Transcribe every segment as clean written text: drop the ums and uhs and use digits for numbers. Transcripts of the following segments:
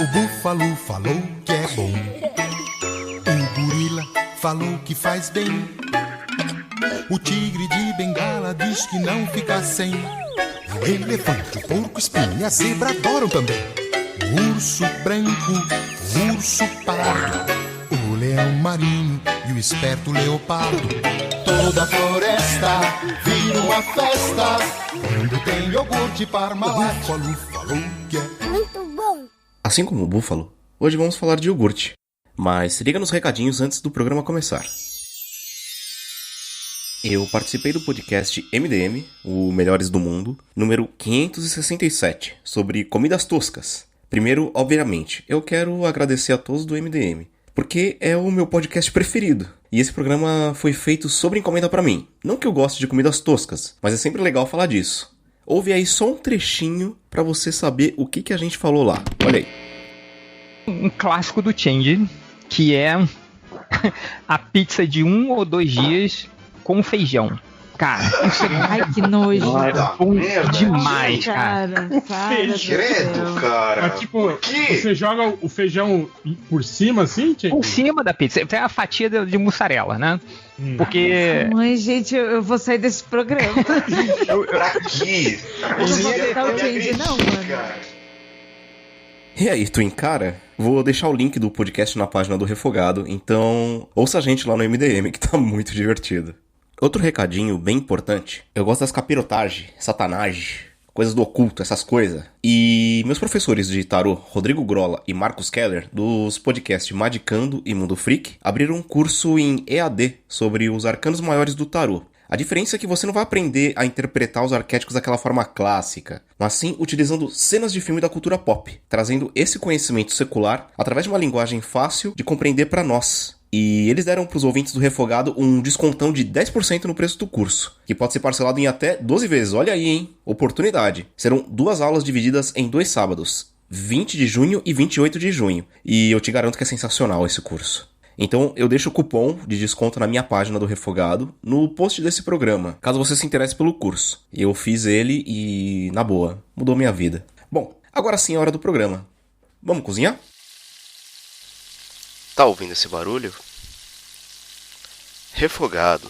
O búfalo falou que é bom. O gorila falou que faz bem. O tigre de Bengala diz que não fica sem. O elefante, o porco espinho e a zebra adoram também. O urso branco, o urso pardo, o leão marinho e o esperto leopardo. Toda a floresta vira uma festa quando tem iogurte Parmalat. O búfalo falou que é muito bom. Assim como o búfalo, hoje vamos falar de iogurte. Mas se liga nos recadinhos antes do programa começar. Eu participei do podcast MDM, o Melhores do Mundo, número 567, sobre comidas toscas. Primeiro, obviamente, eu quero agradecer a todos do MDM, porque é o meu podcast preferido. E esse programa foi feito sob encomenda pra mim. Não que eu goste de comidas toscas, mas é sempre legal falar disso. Ouve aí só um trechinho pra você saber o que a gente falou lá. Olha aí. Um clássico do Change, que é a pizza de 1 ou 2 dias com feijão. Cara, isso é Ai, que nojo. bom demais, cara. Credo, cara. Mas, tipo, você joga o feijão por cima, assim, Tchê? Por cima da pizza. Tem a fatia de mussarela, né? Porque... Mãe, gente, eu vou sair desse programa. Pra quê? Eu não vou aceitar o Change, não, mano. E aí, tu encara? Vou deixar o link do podcast na página do Refogado, então ouça a gente lá no MDM, que tá muito divertido. Outro recadinho bem importante, eu gosto das capirotagens, satanagem, coisas do oculto, essas coisas. E meus professores de tarô, Rodrigo Grola e Marcos Keller, dos podcasts Magicando e Mundo Freak, abriram um curso em EAD sobre os arcanos maiores do tarô. A diferença é que você não vai aprender a interpretar os arquétipos daquela forma clássica, mas sim utilizando cenas de filme da cultura pop, trazendo esse conhecimento secular através de uma linguagem fácil de compreender para nós. E eles deram para os ouvintes do Refogado um descontão de 10% no preço do curso, que pode ser parcelado em até 12 vezes. Olha aí, hein? Oportunidade. Serão 2 aulas divididas em 2 sábados, 20 de junho e 28 de junho. E eu te garanto que é sensacional esse curso. Então eu deixo o cupom de desconto na minha página do Refogado no post desse programa, caso você se interesse pelo curso. Eu fiz ele e, na boa, mudou minha vida. Bom, agora sim é a hora do programa. Vamos cozinhar? Tá ouvindo esse barulho? Refogado.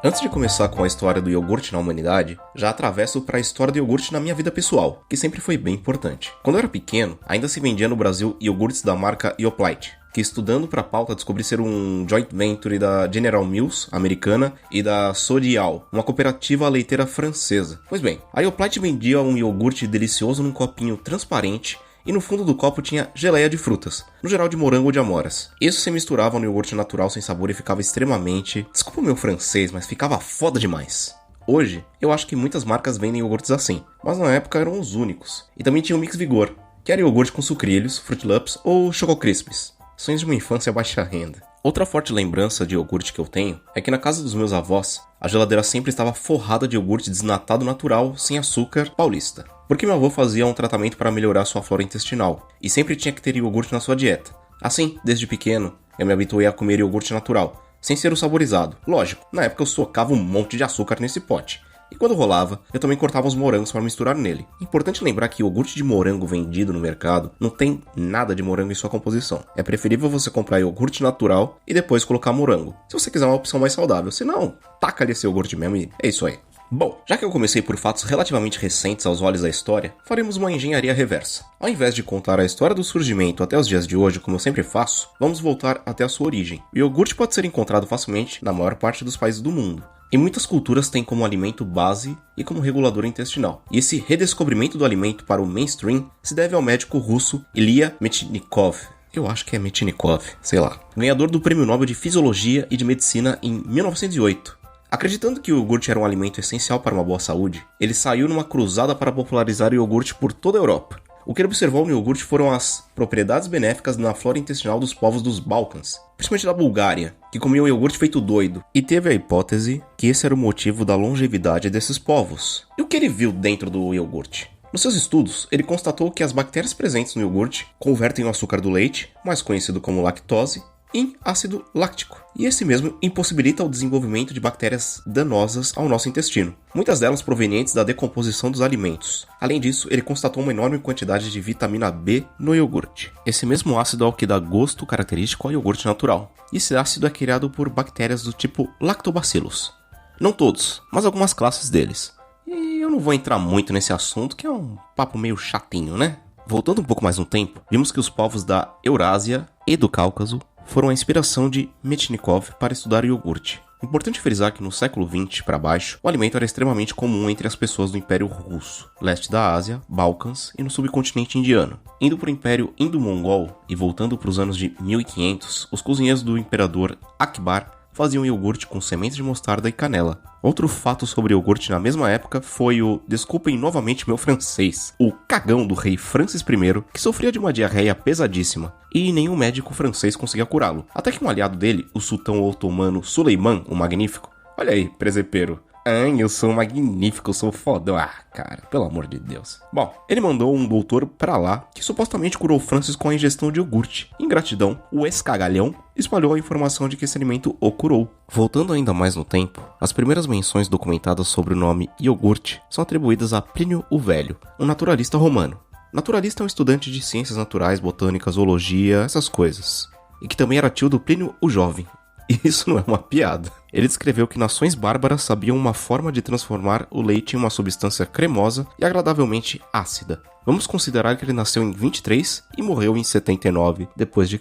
Antes de começar com a história do iogurte na humanidade, já atravesso para a história do iogurte na minha vida pessoal, que sempre foi bem importante. Quando eu era pequeno, ainda se vendia no Brasil iogurtes da marca Yoplait, que estudando para a pauta descobri ser um joint venture da General Mills, americana, e da Sodial, uma cooperativa leiteira francesa. Pois bem, a Yoplait vendia um iogurte delicioso num copinho transparente, e no fundo do copo tinha geleia de frutas, no geral de morango ou de amoras. Isso se misturava no iogurte natural sem sabor e ficava extremamente... Desculpa o meu francês, mas ficava foda demais. Hoje, eu acho que muitas marcas vendem iogurtes assim, mas na época eram os únicos. E também tinha o Mix Vigor, que era iogurte com sucrilhos, Fruit Loops ou Choco Crispies. Sonhos de uma infância baixa renda. Outra forte lembrança de iogurte que eu tenho é que na casa dos meus avós, a geladeira sempre estava forrada de iogurte desnatado natural, sem açúcar, paulista. Porque meu avô fazia um tratamento para melhorar sua flora intestinal, e sempre tinha que ter iogurte na sua dieta. Assim, desde pequeno, eu me habituei a comer iogurte natural, sem ser o saborizado. Lógico, na época eu socava um monte de açúcar nesse pote. E quando rolava, eu também cortava os morangos para misturar nele. Importante lembrar que iogurte de morango vendido no mercado não tem nada de morango em sua composição. É preferível você comprar iogurte natural e depois colocar morango, se você quiser uma opção mais saudável. Se não, taca ali esse iogurte mesmo e é isso aí. Bom, já que eu comecei por fatos relativamente recentes aos olhos da história, faremos uma engenharia reversa. Ao invés de contar a história do surgimento até os dias de hoje, como eu sempre faço, vamos voltar até a sua origem. O iogurte pode ser encontrado facilmente na maior parte dos países do mundo. E muitas culturas têm como alimento base e como regulador intestinal. E esse redescobrimento do alimento para o mainstream se deve ao médico russo Ilya Metchnikov. Eu acho que é Metchnikov, sei lá. Ganhador do Prêmio Nobel de Fisiologia e de Medicina em 1908. Acreditando que o iogurte era um alimento essencial para uma boa saúde, ele saiu numa cruzada para popularizar o iogurte por toda a Europa. O que ele observou no iogurte foram as propriedades benéficas na flora intestinal dos povos dos Balcãs, principalmente da Bulgária, que comiam iogurte feito doido, e teve a hipótese que esse era o motivo da longevidade desses povos. E o que ele viu dentro do iogurte? Nos seus estudos, ele constatou que as bactérias presentes no iogurte convertem o açúcar do leite, mais conhecido como lactose, em ácido láctico. E esse mesmo impossibilita o desenvolvimento de bactérias danosas ao nosso intestino, muitas delas provenientes da decomposição dos alimentos. Além disso, ele constatou uma enorme quantidade de vitamina B no iogurte. Esse mesmo ácido é o que dá gosto característico ao iogurte natural. E esse ácido é criado por bactérias do tipo Lactobacillus. Não todos, mas algumas classes deles. E eu não vou entrar muito nesse assunto, que é um papo meio chatinho, né? Voltando um pouco mais no tempo, vimos que os povos da Eurásia e do Cáucaso foram a inspiração de Metchnikov para estudar o iogurte. Importante frisar que no século XX para baixo, o alimento era extremamente comum entre as pessoas do Império Russo, leste da Ásia, Balcãs e no subcontinente indiano. Indo para o Império Indo-Mongol e voltando para os anos de 1500, os cozinheiros do imperador Akbar faziam iogurte com sementes de mostarda e canela. Outro fato sobre iogurte na mesma época foi o, desculpem novamente meu francês, o cagão do rei Francis I, que sofria de uma diarreia pesadíssima, e nenhum médico francês conseguia curá-lo. Até que um aliado dele, o sultão otomano Suleiman, o Magnífico, olha aí, presepeiro, ai, eu sou magnífico, eu sou fodão. Ah, cara, pelo amor de Deus. Bom, ele mandou um doutor pra lá que supostamente curou Francis com a ingestão de iogurte. Em gratidão, o escagalhão espalhou a informação de que esse alimento o curou. Voltando ainda mais no tempo, as primeiras menções documentadas sobre o nome iogurte são atribuídas a Plínio o Velho, um naturalista romano. Naturalista é um estudante de ciências naturais, botânica, zoologia, essas coisas. E que também era tio do Plínio o Jovem. E isso não é uma piada. Ele descreveu que nações bárbaras sabiam uma forma de transformar o leite em uma substância cremosa e agradavelmente ácida. Vamos considerar que ele nasceu em 23 e morreu em 79 d.C.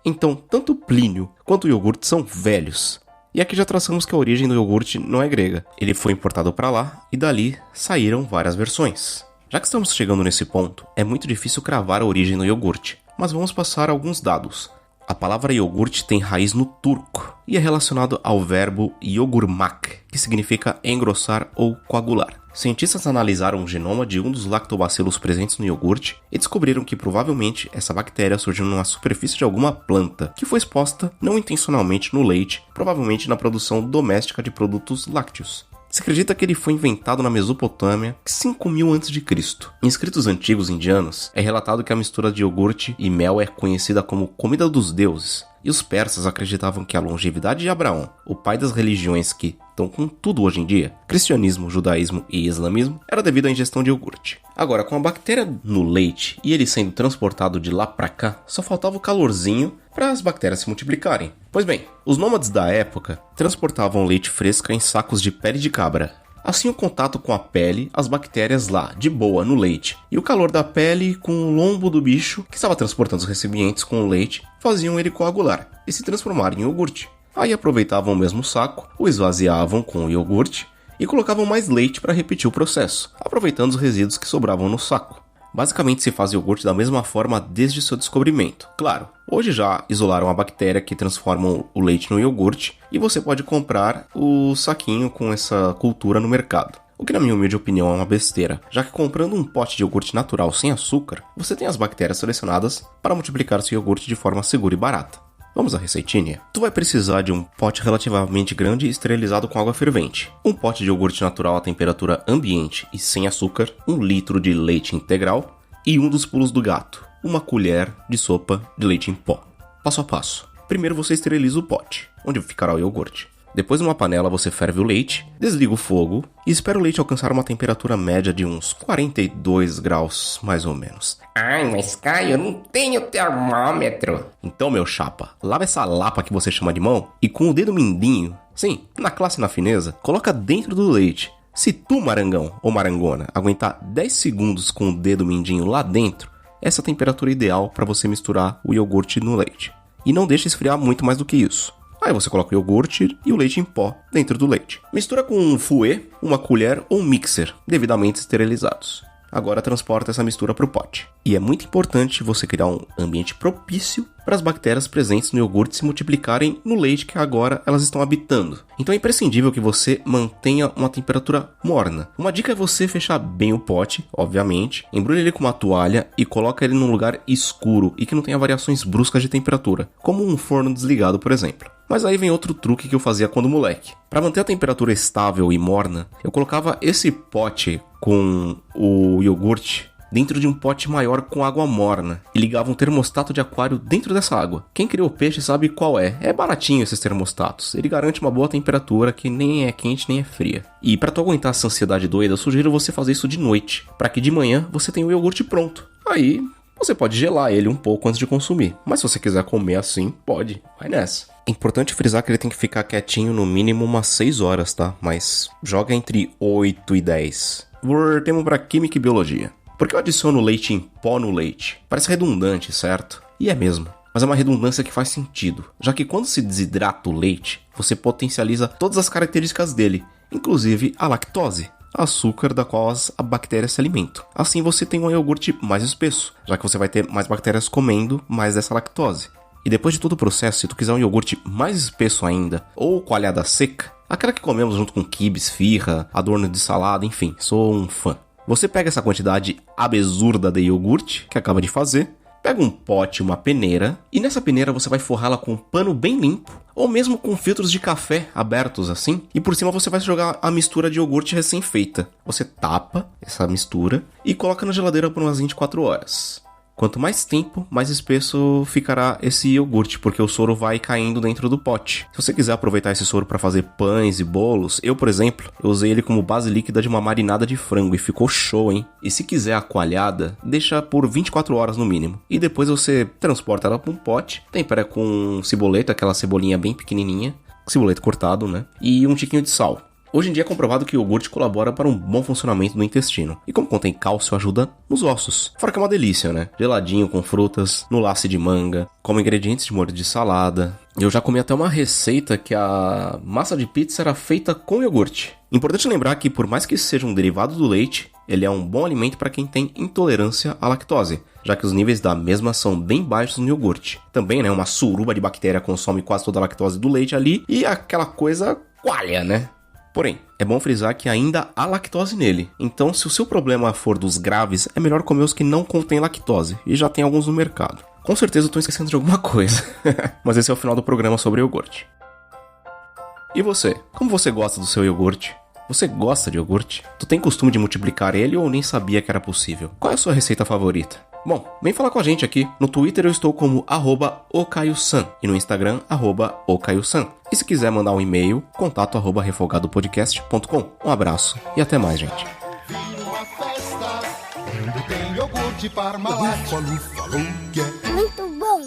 Então, tanto Plínio quanto o iogurte são velhos. E aqui já traçamos que a origem do iogurte não é grega. Ele foi importado para lá e dali saíram várias versões. Já que estamos chegando nesse ponto, é muito difícil cravar a origem do iogurte, mas vamos passar alguns dados. A palavra iogurte tem raiz no turco e é relacionado ao verbo yogurmak, que significa engrossar ou coagular. Cientistas analisaram o genoma de um dos lactobacilos presentes no iogurte e descobriram que provavelmente essa bactéria surgiu numa superfície de alguma planta, que foi exposta não intencionalmente no leite, provavelmente na produção doméstica de produtos lácteos. Se acredita que ele foi inventado na Mesopotâmia 5.000 a.C. Em escritos antigos indianos, é relatado que a mistura de iogurte e mel é conhecida como comida dos deuses, e os persas acreditavam que a longevidade de Abraão, o pai das religiões que estão com tudo hoje em dia, cristianismo, judaísmo e islamismo, era devido à ingestão de iogurte. Agora, com a bactéria no leite e ele sendo transportado de lá pra cá, só faltava o calorzinho para as bactérias se multiplicarem. Pois bem, os nômades da época transportavam leite fresco em sacos de pele de cabra. Assim, o contato com a pele, as bactérias lá, de boa, no leite, e o calor da pele com o lombo do bicho, que estava transportando os recipientes com o leite, faziam ele coagular e se transformar em iogurte. Aí aproveitavam o mesmo saco, o esvaziavam com o iogurte e colocavam mais leite para repetir o processo, aproveitando os resíduos que sobravam no saco. Basicamente se faz iogurte da mesma forma desde seu descobrimento. Claro, hoje já isolaram a bactéria que transforma o leite no iogurte e você pode comprar o saquinho com essa cultura no mercado. O que na minha humilde opinião é uma besteira, já que comprando um pote de iogurte natural sem açúcar, você tem as bactérias selecionadas para multiplicar seu iogurte de forma segura e barata. Vamos à receitinha? Tu vai precisar de um pote relativamente grande e esterilizado com água fervente, um pote de iogurte natural a temperatura ambiente e sem açúcar, 1 litro de leite integral e um dos pulos do gato, uma colher de sopa de leite em pó. Passo a passo. Primeiro você esteriliza o pote, onde ficará o iogurte. Depois, numa panela, você ferve o leite, desliga o fogo e espera o leite alcançar uma temperatura média de uns 42 graus, mais ou menos. Ai, mas Caio, eu não tenho termômetro. Então, meu chapa, lava essa lapa que você chama de mão e com o dedo mindinho, sim, na classe na fineza, coloca dentro do leite. Se tu, marangão ou marangona, aguentar 10 segundos com o dedo mindinho lá dentro, essa é a temperatura ideal para você misturar o iogurte no leite. E não deixe esfriar muito mais do que isso. Aí você coloca o iogurte e o leite em pó dentro do leite. Mistura com um fouet, uma colher ou um mixer, devidamente esterilizados. Agora transporta essa mistura para o pote. E é muito importante você criar um ambiente propício para as bactérias presentes no iogurte se multiplicarem no leite que agora elas estão habitando. Então é imprescindível que você mantenha uma temperatura morna. Uma dica é você fechar bem o pote, obviamente, embrulha ele com uma toalha e coloca ele num lugar escuro e que não tenha variações bruscas de temperatura, como um forno desligado, por exemplo. Mas aí vem outro truque que eu fazia quando moleque. Para manter a temperatura estável e morna, eu colocava esse pote com o iogurte dentro de um pote maior com água morna e ligava um termostato de aquário dentro dessa água. Quem criou o peixe sabe qual é. É baratinho esses termostatos. Ele garante uma boa temperatura que nem é quente nem é fria. E para tu aguentar essa ansiedade doida, eu sugiro você fazer isso de noite, para que de manhã você tenha o iogurte pronto. Aí você pode gelar ele um pouco antes de consumir. Mas se você quiser comer assim, pode. Vai nessa. É importante frisar que ele tem que ficar quietinho no mínimo umas 6 horas, tá? Mas joga entre 8 e 10. Voltemos pra Química e Biologia. Por que eu adiciono leite em pó no leite? Parece redundante, certo? E é mesmo. Mas é uma redundância que faz sentido, já que quando se desidrata o leite, você potencializa todas as características dele, inclusive a lactose, açúcar da qual as bactérias se alimentam. Assim você tem um iogurte mais espesso, já que você vai ter mais bactérias comendo mais dessa lactose. E depois de todo o processo, se tu quiser um iogurte mais espesso ainda, ou coalhada seca, aquela que comemos junto com quibe, esfirra, adorno de salada, enfim, sou um fã. Você pega essa quantidade absurda de iogurte que acaba de fazer, pega um pote, uma peneira, e nessa peneira você vai forrá-la com um pano bem limpo, ou mesmo com filtros de café abertos assim, e por cima você vai jogar a mistura de iogurte recém-feita. Você tapa essa mistura e coloca na geladeira por umas 24 horas. Quanto mais tempo, mais espesso ficará esse iogurte, porque o soro vai caindo dentro do pote. Se você quiser aproveitar esse soro para fazer pães e bolos, eu, por exemplo, eu usei ele como base líquida de uma marinada de frango e ficou show, hein? E se quiser a coalhada, deixa por 24 horas no mínimo. E depois você transporta ela para um pote, tempera com ciboleta, aquela cebolinha bem pequenininha, ciboleta cortado, né? E um tiquinho de sal. Hoje em dia é comprovado que o iogurte colabora para um bom funcionamento do intestino. E como contém cálcio, ajuda nos ossos. Fora que é uma delícia, né? Geladinho com frutas, no lace de manga, como ingredientes de molho de salada. Eu já comi até uma receita que a massa de pizza era feita com iogurte. Importante lembrar que por mais que seja um derivado do leite, ele é um bom alimento para quem tem intolerância à lactose, já que os níveis da mesma são bem baixos no iogurte. Também, né, uma suruba de bactéria consome quase toda a lactose do leite ali e aquela coisa coalha, né? Porém, é bom frisar que ainda há lactose nele, então se o seu problema for dos graves, é melhor comer os que não contêm lactose, e já tem alguns no mercado. Com certeza eu tô esquecendo de alguma coisa, mas esse é o final do programa sobre iogurte. E você? Como você gosta do seu iogurte? Você gosta de iogurte? Tu tem costume de multiplicar ele ou nem sabia que era possível? Qual é a sua receita favorita? Bom, vem falar com a gente aqui. No Twitter eu estou como @ocaiosan e no Instagram @ocaiosan. E se quiser mandar um e-mail, contato@refogadopodcast.com. Um abraço e até mais, gente. Uma festa onde tem iogurte Parmalat. Falou que é Muito bom!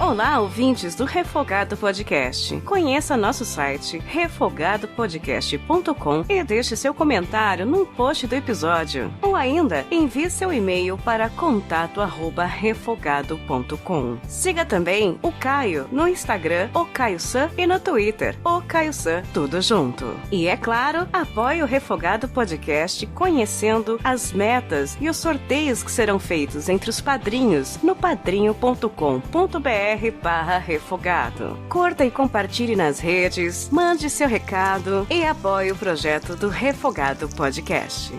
Olá, ouvintes do Refogado Podcast. Conheça nosso site refogadopodcast.com e deixe seu comentário no post do episódio. Ou ainda, envie seu e-mail para contato@refogado.com. Siga também o Caio no Instagram, o CaioSan, e no Twitter, o CaioSan, tudo junto. E é claro, apoie o Refogado Podcast conhecendo as metas e os sorteios que serão feitos entre os padrinhos no padrinho.com.br/refogado. Curta e compartilhe nas redes, mande seu recado e apoie o projeto do Refogado Podcast.